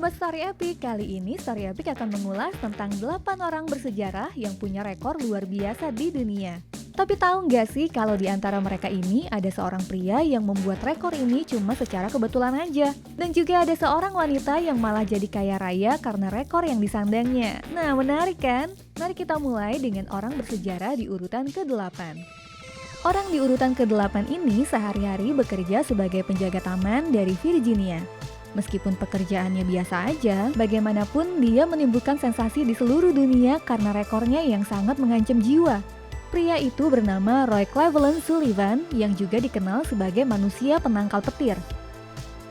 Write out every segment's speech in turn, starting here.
Sobat Story Epic, kali ini Story Epic akan mengulas tentang 8 orang bersejarah yang punya rekor luar biasa di dunia. Tapi tahu nggak sih kalau di antara mereka ini ada seorang pria yang membuat rekor ini cuma secara kebetulan aja. Dan juga ada seorang wanita yang malah jadi kaya raya karena rekor yang disandangnya. Nah, menarik kan? Mari kita mulai dengan orang bersejarah di urutan ke-8. Orang di urutan ke-8 ini sehari-hari bekerja sebagai penjaga taman dari Virginia. Meskipun pekerjaannya biasa aja, bagaimanapun dia menimbulkan sensasi di seluruh dunia karena rekornya yang sangat mengancam jiwa. Pria itu bernama Roy Cleveland Sullivan yang juga dikenal sebagai manusia penangkal petir.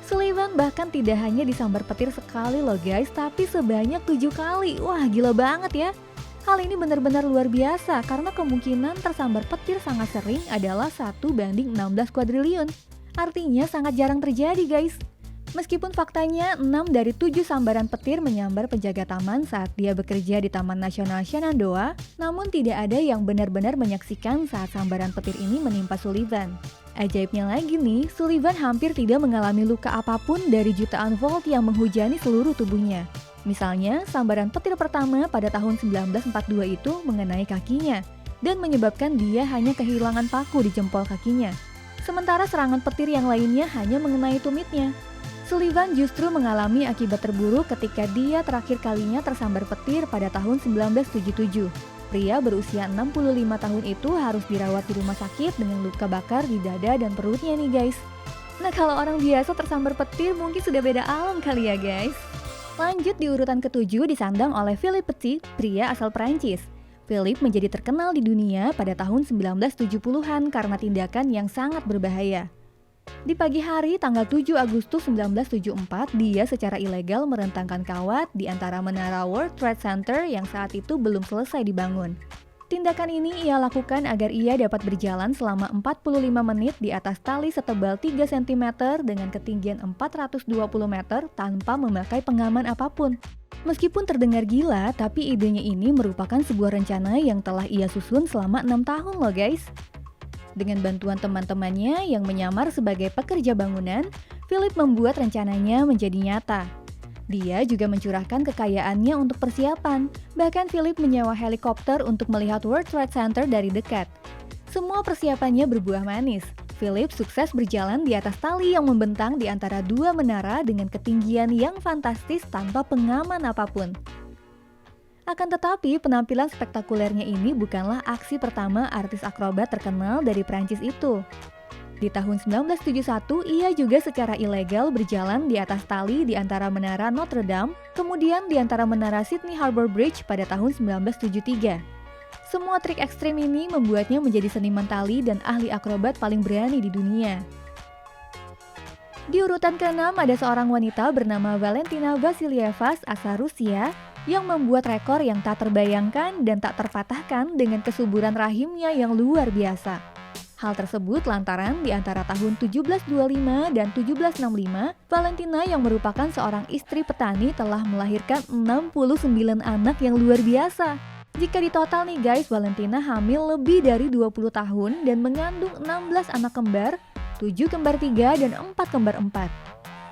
Sullivan bahkan tidak hanya disambar petir sekali loh guys, tapi sebanyak 7 kali. Wah, gila banget ya. Hal ini benar-benar luar biasa karena kemungkinan tersambar petir sangat sering adalah 1:16 kuadriliun. Artinya sangat jarang terjadi guys. Meskipun faktanya 6 dari 7 sambaran petir menyambar penjaga taman saat dia bekerja di Taman Nasional Shenandoah, namun tidak ada yang benar-benar menyaksikan saat sambaran petir ini menimpa Sullivan. Ajaibnya lagi nih, Sullivan hampir tidak mengalami luka apapun dari jutaan volt yang menghujani seluruh tubuhnya. Misalnya, sambaran petir pertama pada tahun 1942 itu mengenai kakinya dan menyebabkan dia hanya kehilangan paku di jempol kakinya. Sementara serangan petir yang lainnya hanya mengenai tumitnya. Sullivan justru mengalami akibat terburuk ketika dia terakhir kalinya tersambar petir pada tahun 1977. Pria berusia 65 tahun itu harus dirawat di rumah sakit dengan luka bakar di dada dan perutnya nih guys. Nah, kalau orang biasa tersambar petir mungkin sudah beda alam kali ya guys. Lanjut di urutan ke-7 disandang oleh Philippe Petit, pria asal Prancis. Philippe menjadi terkenal di dunia pada tahun 1970-an karena tindakan yang sangat berbahaya. Di pagi hari tanggal 7 Agustus 1974, dia secara ilegal merentangkan kawat di antara menara World Trade Center yang saat itu belum selesai dibangun. Tindakan ini ia lakukan agar ia dapat berjalan selama 45 menit di atas tali setebal 3 cm dengan ketinggian 420 meter tanpa memakai pengaman apapun. Meskipun terdengar gila, tapi idenya ini merupakan sebuah rencana yang telah ia susun selama 6 tahun loh guys. Dengan bantuan teman-temannya yang menyamar sebagai pekerja bangunan, Philip membuat rencananya menjadi nyata. Dia juga mencurahkan kekayaannya untuk persiapan, bahkan Philip menyewa helikopter untuk melihat World Trade Center dari dekat. Semua persiapannya berbuah manis. Philip sukses berjalan di atas tali yang membentang di antara dua menara dengan ketinggian yang fantastis tanpa pengaman apapun. Akan tetapi, penampilan spektakulernya ini bukanlah aksi pertama artis akrobat terkenal dari Prancis itu. Di tahun 1971, ia juga secara ilegal berjalan di atas tali di antara menara Notre Dame, kemudian di antara menara Sydney Harbour Bridge pada tahun 1973. Semua trik ekstrim ini membuatnya menjadi seniman tali dan ahli akrobat paling berani di dunia. Di urutan ke-6 ada seorang wanita bernama Valentina Vassilieva asal Rusia yang membuat rekor yang tak terbayangkan dan tak terpatahkan dengan kesuburan rahimnya yang luar biasa. Hal tersebut lantaran di antara tahun 1725 dan 1765, Valentina yang merupakan seorang istri petani telah melahirkan 69 anak yang luar biasa. Jika ditotal nih guys, Valentina hamil lebih dari 20 tahun dan mengandung 16 anak kembar, 7 kembar 3 dan 4 kembar 4.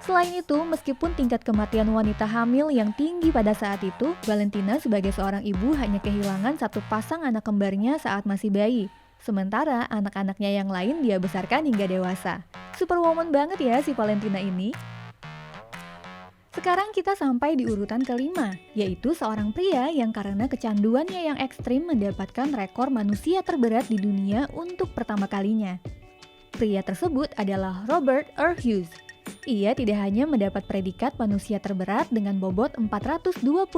Selain itu, meskipun tingkat kematian wanita hamil yang tinggi pada saat itu, Valentina sebagai seorang ibu hanya kehilangan satu pasang anak kembarnya saat masih bayi. Sementara anak-anaknya yang lain dia besarkan hingga dewasa. Superwoman banget ya si Valentina ini. Sekarang kita sampai di urutan ke-5, yaitu seorang pria yang karena kecanduannya yang ekstrim mendapatkan rekor manusia terberat di dunia untuk pertama kalinya. Pria tersebut adalah Robert Earl Hughes. Ia tidak hanya mendapat predikat manusia terberat dengan bobot 429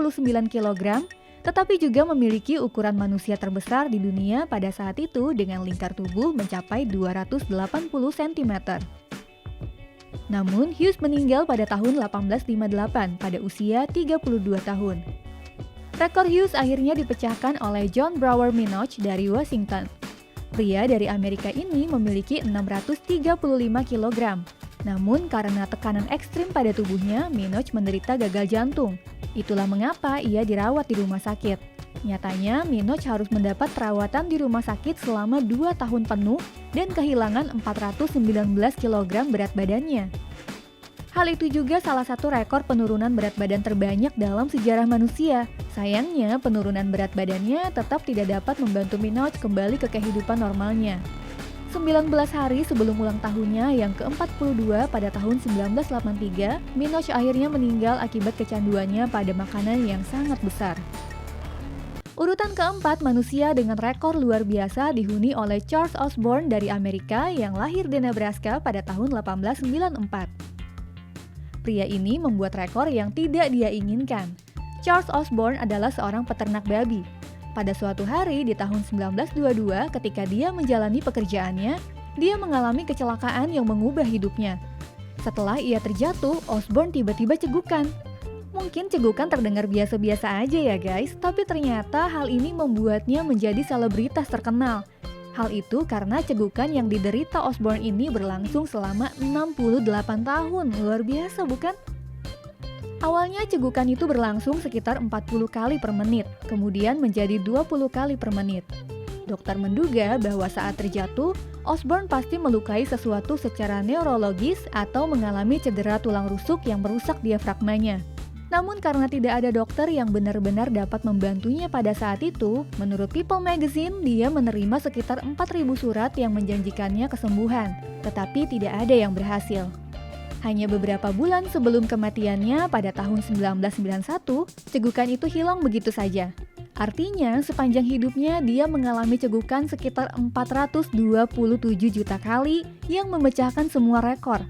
kg, tetapi juga memiliki ukuran manusia terbesar di dunia pada saat itu dengan lingkar tubuh mencapai 280 cm. Namun, Hughes meninggal pada tahun 1858 pada usia 32 tahun. Rekor Hughes akhirnya dipecahkan oleh John Brower Minoch dari Washington. Pria dari Amerika ini memiliki 635 kg. Namun karena tekanan ekstrim pada tubuhnya, Minoch menderita gagal jantung. Itulah mengapa ia dirawat di rumah sakit. Nyatanya, Minoch harus mendapat perawatan di rumah sakit selama 2 tahun penuh dan kehilangan 419 kg berat badannya. Hal itu juga salah satu rekor penurunan berat badan terbanyak dalam sejarah manusia. Sayangnya, penurunan berat badannya tetap tidak dapat membantu Minogue kembali ke kehidupan normalnya. 19 hari sebelum ulang tahunnya yang ke-42 pada tahun 1983, Minogue akhirnya meninggal akibat kecanduannya pada makanan yang sangat besar. Urutan keempat manusia dengan rekor luar biasa dihuni oleh Charles Osborne dari Amerika yang lahir di Nebraska pada tahun 1894. Pria ini membuat rekor yang tidak dia inginkan. Charles Osborne adalah seorang peternak babi. Pada suatu hari di tahun 1922 ketika dia menjalani pekerjaannya, dia mengalami kecelakaan yang mengubah hidupnya. Setelah ia terjatuh, Osborne tiba-tiba cegukan. Mungkin cegukan terdengar biasa-biasa aja ya guys, tapi ternyata hal ini membuatnya menjadi selebritas terkenal. Hal itu karena cegukan yang diderita Osborne ini berlangsung selama 68 tahun. Luar biasa bukan? Awalnya cegukan itu berlangsung sekitar 40 kali per menit, kemudian menjadi 20 kali per menit. Dokter menduga bahwa saat terjatuh, Osborne pasti melukai sesuatu secara neurologis atau mengalami cedera tulang rusuk yang merusak diafragmanya. Namun karena tidak ada dokter yang benar-benar dapat membantunya pada saat itu, menurut People Magazine, dia menerima sekitar 4.000 surat yang menjanjikannya kesembuhan, tetapi tidak ada yang berhasil. Hanya beberapa bulan sebelum kematiannya pada tahun 1991, cegukan itu hilang begitu saja. Artinya, sepanjang hidupnya dia mengalami cegukan sekitar 427 juta kali yang memecahkan semua rekor.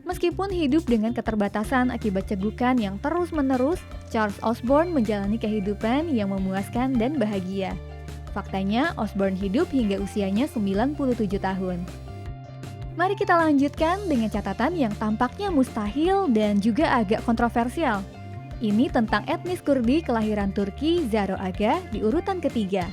Meskipun hidup dengan keterbatasan akibat cegukan yang terus-menerus, Charles Osborne menjalani kehidupan yang memuaskan dan bahagia. Faktanya, Osborne hidup hingga usianya 97 tahun. Mari kita lanjutkan dengan catatan yang tampaknya mustahil dan juga agak kontroversial. Ini tentang etnis Kurdi kelahiran Turki, Zaro Aga, di urutan ketiga.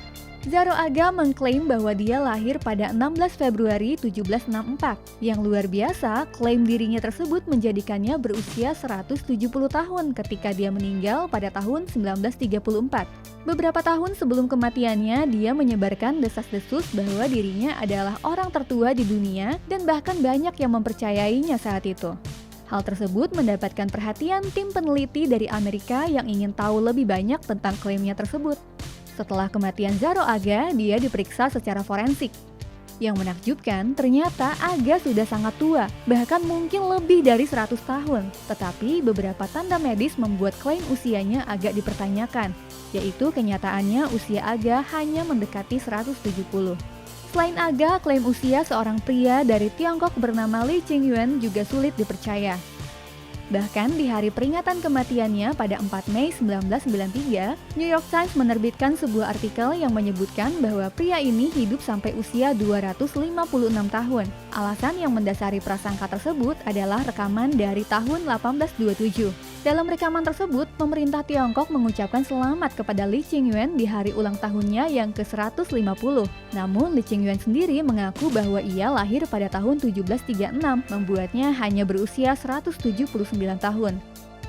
Zaro Aga mengklaim bahwa dia lahir pada 16 Februari 1764. Yang luar biasa, klaim dirinya tersebut menjadikannya berusia 170 tahun ketika dia meninggal pada tahun 1934. Beberapa tahun sebelum kematiannya, dia menyebarkan desas-desus bahwa dirinya adalah orang tertua di dunia dan bahkan banyak yang mempercayainya saat itu. Hal tersebut mendapatkan perhatian tim peneliti dari Amerika yang ingin tahu lebih banyak tentang klaimnya tersebut. Setelah kematian Zaro Aga, dia diperiksa secara forensik. Yang menakjubkan, ternyata Aga sudah sangat tua, bahkan mungkin lebih dari 100 tahun. Tetapi beberapa tanda medis membuat klaim usianya agak dipertanyakan, yaitu kenyataannya usia Aga hanya mendekati 170. Selain Aga, klaim usia seorang pria dari Tiongkok bernama Lee Qingyuan juga sulit dipercaya. Bahkan di hari peringatan kematiannya pada 4 Mei 1993, New York Times menerbitkan sebuah artikel yang menyebutkan bahwa pria ini hidup sampai usia 256 tahun. Alasan yang mendasari prasangka tersebut adalah rekaman dari tahun 1827. Dalam rekaman tersebut, pemerintah Tiongkok mengucapkan selamat kepada Lee Qingyuan di hari ulang tahunnya yang ke-150. Namun, Lee Qingyuan sendiri mengaku bahwa ia lahir pada tahun 1736, membuatnya hanya berusia 179 tahun.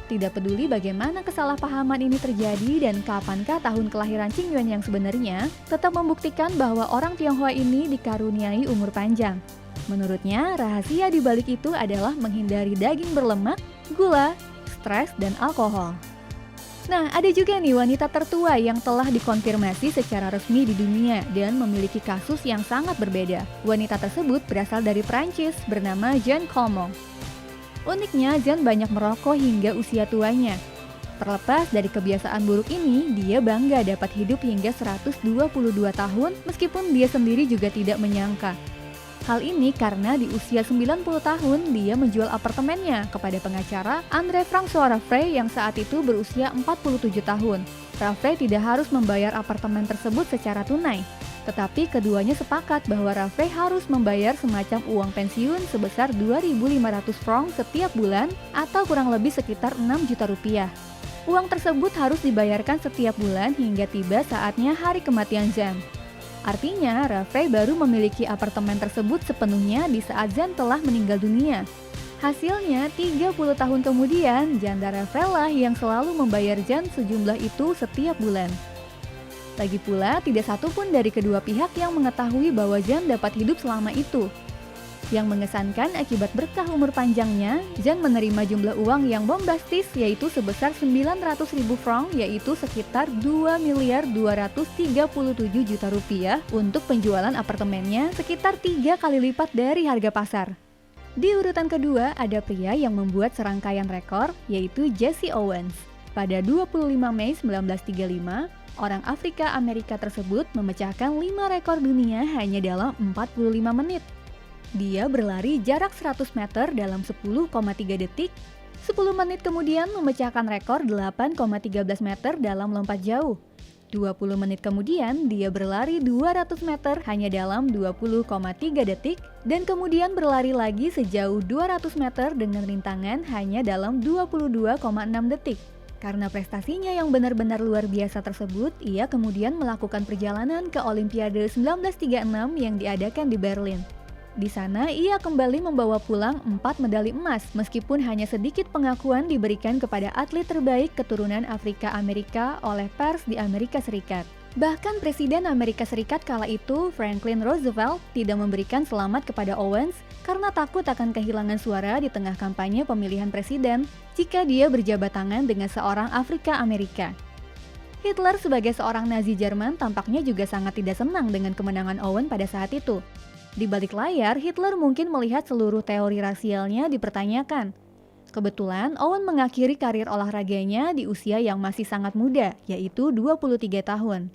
Tidak peduli bagaimana kesalahpahaman ini terjadi dan kapankah tahun kelahiran Qingyuan yang sebenarnya, tetap membuktikan bahwa orang Tionghoa ini dikaruniai umur panjang. Menurutnya, rahasia di balik itu adalah menghindari daging berlemak, gula, stres, dan alkohol. Nah, ada juga nih wanita tertua yang telah dikonfirmasi secara resmi di dunia dan memiliki kasus yang sangat berbeda. Wanita tersebut berasal dari Prancis, bernama Jeanne Calment. Uniknya, Jeanne banyak merokok hingga usia tuanya. Terlepas dari kebiasaan buruk ini, dia bangga dapat hidup hingga 122 tahun meskipun dia sendiri juga tidak menyangka. Hal ini karena di usia 90 tahun dia menjual apartemennya kepada pengacara André-François Raffray yang saat itu berusia 47 tahun. Raffray tidak harus membayar apartemen tersebut secara tunai, tetapi keduanya sepakat bahwa Raffray harus membayar semacam uang pensiun sebesar 2.500 francs setiap bulan atau kurang lebih sekitar 6 juta rupiah. Uang tersebut harus dibayarkan setiap bulan hingga tiba saatnya hari kematian Jeanne. Artinya, Raffray baru memiliki apartemen tersebut sepenuhnya di saat Jeanne telah meninggal dunia. Hasilnya, 30 tahun kemudian, janda Raffray lah yang selalu membayar Jeanne sejumlah itu setiap bulan. Lagi pula, tidak satu pun dari kedua pihak yang mengetahui bahwa Jeanne dapat hidup selama itu. Yang mengesankan akibat berkah umur panjangnya, Zhang menerima jumlah uang yang bombastis yaitu sebesar 900.000 franc yaitu sekitar 2.237 juta rupiah untuk penjualan apartemennya sekitar 3 kali lipat dari harga pasar. Di urutan kedua ada pria yang membuat serangkaian rekor yaitu Jesse Owens. Pada 25 Mei 1935, orang Afrika Amerika tersebut memecahkan 5 rekor dunia hanya dalam 45 menit. Dia berlari jarak 100 meter dalam 10,3 detik, 10 menit kemudian memecahkan rekor 8,13 meter dalam lompat jauh. 20 menit kemudian dia berlari 200 meter hanya dalam 20,3 detik dan kemudian berlari lagi sejauh 200 meter dengan rintangan hanya dalam 22,6 detik. Karena prestasinya yang benar-benar luar biasa tersebut, ia kemudian melakukan perjalanan ke Olimpiade 1936 yang diadakan di Berlin. Di sana, ia kembali membawa pulang 4 medali emas, meskipun hanya sedikit pengakuan diberikan kepada atlet terbaik keturunan Afrika Amerika oleh pers di Amerika Serikat. Bahkan Presiden Amerika Serikat kala itu, Franklin Roosevelt, tidak memberikan selamat kepada Owens karena takut akan kehilangan suara di tengah kampanye pemilihan presiden jika dia berjabat tangan dengan seorang Afrika Amerika. Hitler sebagai seorang Nazi Jerman tampaknya juga sangat tidak senang dengan kemenangan Owens pada saat itu. Di balik layar, Hitler mungkin melihat seluruh teori rasialnya dipertanyakan. Kebetulan, Owen mengakhiri karir olahraganya di usia yang masih sangat muda, yaitu 23 tahun.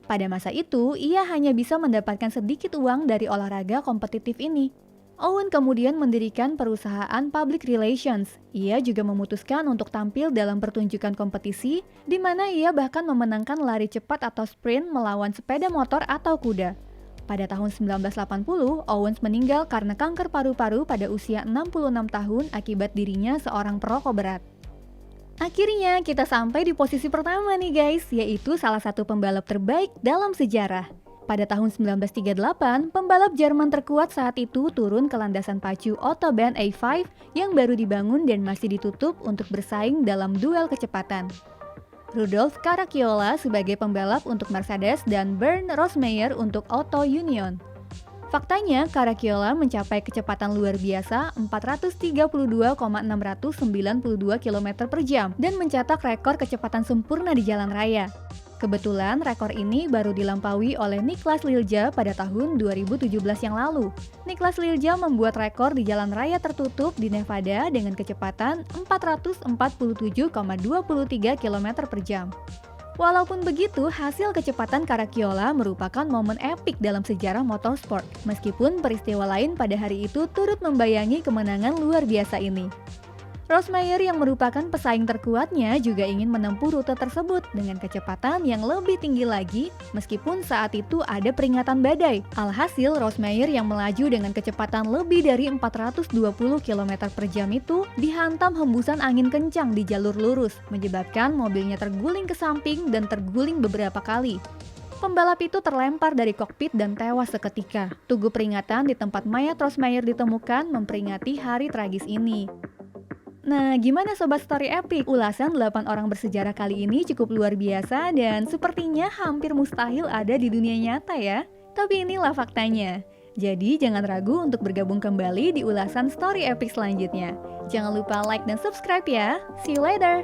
Pada masa itu, ia hanya bisa mendapatkan sedikit uang dari olahraga kompetitif ini. Owen kemudian mendirikan perusahaan public relations. Ia juga memutuskan untuk tampil dalam pertunjukan kompetisi, di mana ia bahkan memenangkan lari cepat atau sprint melawan sepeda motor atau kuda. Pada tahun 1980, Owens meninggal karena kanker paru-paru pada usia 66 tahun akibat dirinya seorang perokok berat. Akhirnya kita sampai di posisi pertama nih guys, yaitu salah satu pembalap terbaik dalam sejarah. Pada tahun 1938, pembalap Jerman terkuat saat itu turun ke landasan pacu Autobahn A5 yang baru dibangun dan masih ditutup untuk bersaing dalam duel kecepatan. Rudolf Caracciola sebagai pembalap untuk Mercedes dan Bernd Rosemeyer untuk Auto Union. Faktanya, Caracciola mencapai kecepatan luar biasa 432,692 km per jam dan mencetak rekor kecepatan sempurna di jalan raya. Kebetulan rekor ini baru dilampaui oleh Niklas Lilja pada tahun 2017 yang lalu. Niklas Lilja membuat rekor di jalan raya tertutup di Nevada dengan kecepatan 447,23 km per jam. Walaupun begitu, hasil kecepatan Caracciola merupakan momen epik dalam sejarah motorsport, meskipun peristiwa lain pada hari itu turut membayangi kemenangan luar biasa ini. Rosemeyer yang merupakan pesaing terkuatnya juga ingin menempuh rute tersebut dengan kecepatan yang lebih tinggi lagi meskipun saat itu ada peringatan badai. Alhasil Rosemeyer yang melaju dengan kecepatan lebih dari 420 km per jam itu dihantam hembusan angin kencang di jalur lurus, menyebabkan mobilnya terguling ke samping dan terguling beberapa kali. Pembalap itu terlempar dari kokpit dan tewas seketika. Tugu peringatan di tempat mayat Rosemeyer ditemukan memperingati hari tragis ini. Nah, gimana Sobat Story Epic? Ulasan 8 orang bersejarah kali ini cukup luar biasa dan sepertinya hampir mustahil ada di dunia nyata ya. Tapi inilah faktanya. Jadi jangan ragu untuk bergabung kembali di ulasan Story Epic selanjutnya. Jangan lupa like dan subscribe ya. See you later!